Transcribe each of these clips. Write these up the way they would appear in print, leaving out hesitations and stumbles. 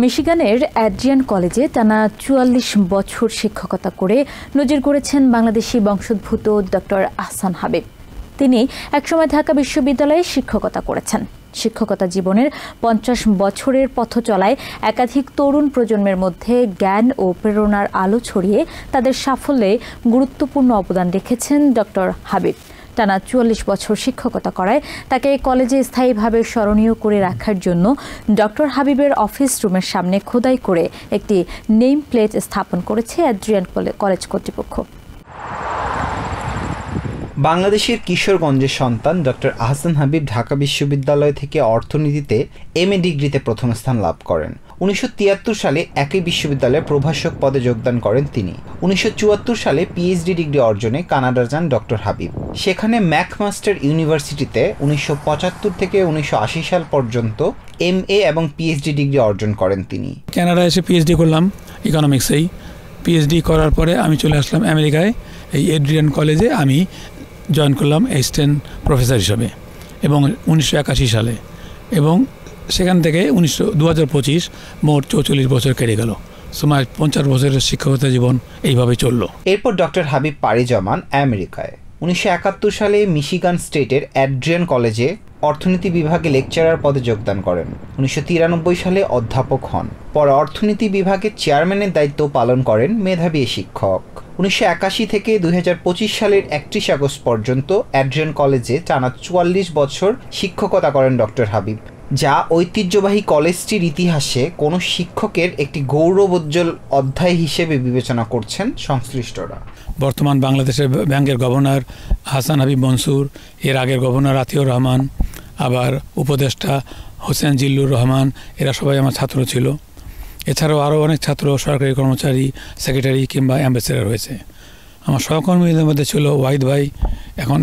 মিশিগানের Adrian কলেজে টানা ৪৪ বছর শিক্ষকতা করে নজির গড়েছেন বাংলাদেশি বংশোদ্ভূত ডক্টর আহসান হাবিব। তিনি একসময় ঢাকা বিশ্ববিদ্যালয়ে শিক্ষকতা করেছেন। শিক্ষকতা জীবনের ৫০ বছরের পথ চলায় একাধিক তরুণ প্রজন্মের মধ্যে জ্ঞান ও প্রেরণার আলো ছড়িয়ে তাদের সাফল্যে গুরুত্বপূর্ণ অবদান রেখেছেন ডক্টর হাবিব। টানা ৪৪ বছর শিক্ষকতা করায় তাকে কলেজে স্থায়ীভাবে স্মরণীয় করে রাখার জন্য ডক্টর হাবিবের অফিস রুমের সামনে খোদাই করে একটি নেম প্লেট স্থাপন করেছে অ্যাড্রিয়ান কলেজ কর্তৃপক্ষ। বাংলাদেশের কিশোরগঞ্জের সন্তান ডক্টর আহসান হাবিব ঢাকা বিশ্ববিদ্যালয় থেকে অর্থনীতিতে MA ডিগ্রিতে প্রথম স্থান লাভ করেন। ১৯৭৩ সালে একই বিশ্ববিদ্যালয়ে প্রভাষক পদে যোগদান করেন তিনি। ১৯৭৪ সালে PhD ডিগ্রি অর্জনে কানাডা যান ডক্টর হাবিব। সেখানে ম্যাকমাস্টার ইউনিভার্সিটিতে ১৯৭৫ থেকে ১৯৮০ সাল পর্যন্ত MA এবং PhD ডিগ্রি অর্জন করেন তিনি। কানাডা এসে PhD করলাম ইকোনমিক্সেই। PhD করার পরে আমি চলে আসলাম আমেরিকায়। এই অ্যাড্রিয়ান কলেজে আমি জয়েন করলাম অ্যাসিস্ট্যান্ট প্রফেসর হিসাবে এবং ১৯৮১ সালে, এবং সেখান থেকে ২০২৫ মোট ৪৪ বছর কেটে গেল। সময় ৫০ বছরের শিক্ষকতা জীবন এইভাবে চলল। এরপর ডক্টর হাবিব পাড়ি জমান আমেরিকায়। ১৯৭১ সালে মিশিগান স্টেটের অ্যাড্রিয়ান কলেজে অর্থনীতি বিভাগে লেকচারার পদে যোগদান করেন। ১৯৯৩ সালে অধ্যাপক হন। পরে অর্থনীতি বিভাগের চেয়ারম্যানের দায়িত্ব পালন করেন মেধাবী শিক্ষক। ১৯৮১ থেকে ২০২৫ সালের ৩১ আগস্ট পর্যন্ত অ্যাড্রিয়ান কলেজে টানা ৪৪ বছর শিক্ষকতা করেন ডক্টর হাবিব, যা ঐতিহ্যবাহী কলেজটির ইতিহাসে কোনো শিক্ষকের একটি গৌরবোজ্জ্বল অধ্যায় হিসেবে বিবেচনা করছেন সংশ্লিষ্টরা। বর্তমান বাংলাদেশের ব্যাংকের গভর্নর হাসান হাবিব মনসুর, এর আগের গভর্নর আতিউর রহমান, আবার উপদেষ্টা হোসেন জিল্লুর রহমান, এরা সবাই আমার ছাত্র ছিল। এছাড়াও আরও অনেক ছাত্র, সরকারি কর্মচারী, সেক্রেটারি কিংবা অ্যাম্বাসেডর হয়েছে। আমার সহকর্মীদের মধ্যে ছিল ওয়াহিদ ভাই, এখন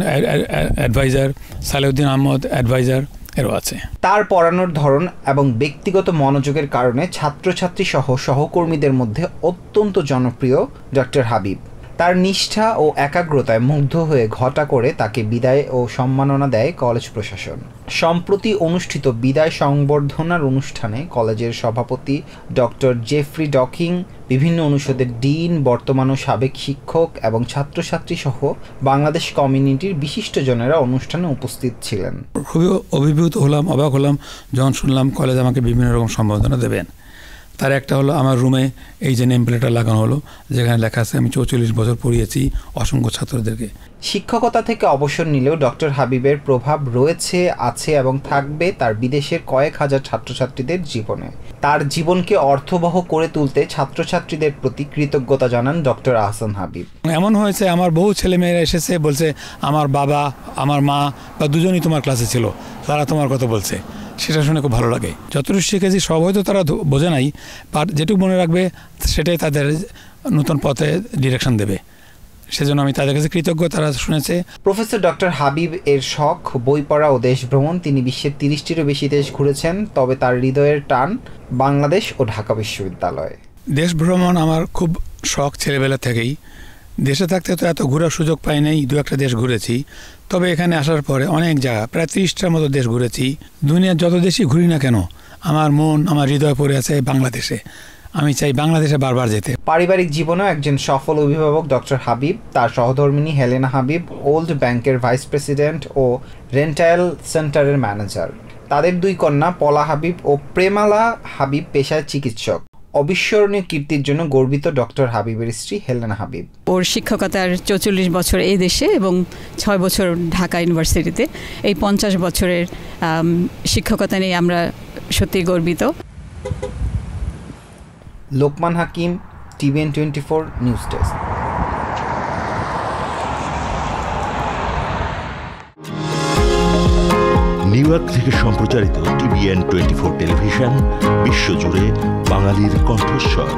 অ্যাডভাইজার, সালেউদ্দিন আহমদ অ্যাডভাইজার, এরও আছে। তার পড়ানোর ধরন এবং ব্যক্তিগত মনোযোগের কারণে ছাত্রছাত্রী সহ সহকর্মীদের মধ্যে অত্যন্ত জনপ্রিয় ডক্টর হাবিব। তার নিষ্ঠা ও একাগ্রতায় মুগ্ধ হয়ে ঘটা করে তাকে বিদায় ও সম্মাননা দেয় কলেজ প্রশাসন। সম্প্রতি অনুষ্ঠিত বিদায় সংবর্ধনার অনুষ্ঠানে কলেজের সভাপতি ডক্টর জেফ্রি ডকিং, বিভিন্ন অনুষদের ডিন, বর্তমান ও সাবেক শিক্ষক এবং ছাত্রছাত্রী সহ বাংলাদেশ কমিউনিটির বিশিষ্টজনেরা অনুষ্ঠানে উপস্থিত ছিলেন। খুবই অভিভূত হলাম, অবাক হলাম যখন শুনলাম কলেজ আমাকে বিভিন্ন রকম সম্বর্ধনা দেবেন। তার একটা হলো আমার রুমে এই যে নেম প্লেটটা লাগানো হলো, যেখানে লেখা আছে আমি ৪৪ বছর পড়িয়েছি অসংখ্য ছাত্রদেরকে। শিক্ষকতা থেকে অবসর নিলেও ডক্টর হাবিবের প্রভাব রয়েছে, আছে এবং থাকবে তার বিদেশের কয়েক হাজার ছাত্রছাত্রীদের জীবনে। তার জীবনকে অর্থবহ করে তুলতে ছাত্রছাত্রীদের প্রতি কৃতজ্ঞতা জানান ডক্টর আহসান হাবিব। এমন হয়েছে আমার বহু ছেলেমেয়েরা এসেছে, বলছে আমার বাবা, আমার মা বা দুজনই তোমার ক্লাসে ছিল, তারা তোমার কথা বলছে। সেটা শুনে খুব ভালো লাগে। যতটুকু শিখেছি সব হয়তো তারা বোঝে নাই, বাট যেটুকু মনে রাখবে সেটাই তাদের নতুন পথে ডিরেকশন দেবে। সেজন্য আমি তাদের কাছে কৃতজ্ঞ, তারা শুনেছে। প্রফেসর ডক্টর হাবিব এর শখ বই পড়া ও দেশ ভ্রমণ। তিনি বিশ্বের ৩০টিরও বেশি দেশ ঘুরেছেন, তবে তার হৃদয়ের টান বাংলাদেশ ও ঢাকা বিশ্ববিদ্যালয়। দেশ ভ্রমণ আমার খুব শখ ছেলেবেলা থেকেই। দেশে থাকতে তো এত ঘোরার সুযোগ পাই নাই, দু একটা দেশ ঘুরেছি। তবে এখানে আসার পরে অনেক জায়গা, প্রায় ৩০টার মতো দেশ ঘুরেছি। দুনিয়ার যত দেশই ঘুরি না কেন, আমার মন, আমার হৃদয় পড়ে আছে বাংলাদেশে। আমি চাই বাংলাদেশে বারবার যেতে। পারিবারিক জীবনেও একজন সফল অভিভাবক ডক্টর হাবিব। তার সহধর্মিণী হেলেনা হাবিব ওল্ড ব্যাংকের ভাইস প্রেসিডেন্ট ও রেন্টাল সেন্টারের ম্যানেজার। তাদের দুই কন্যা পলা হাবিব ও প্রেমালা হাবিব পেশায় চিকিৎসক। অবিস্মরণীয় কীর্তির জন্য গর্বিত ডক্টর হাবিবের স্ত্রী হেলেনা হাবিব। ওর শিক্ষকতার ৪৪ বছর এই দেশে এবং ৬ বছর ঢাকা ইউনিভার্সিটিতে, এই ৫০ বছরের শিক্ষকতা নিয়ে আমরা সত্যি গর্বিত। লোকমান হাকিম, TVN24 news desk. New York থেকে সম্প্রচারিত TVN24 টেলিভিশন বিশ্বজুড়ে বাঙালির কণ্ঠস্বর।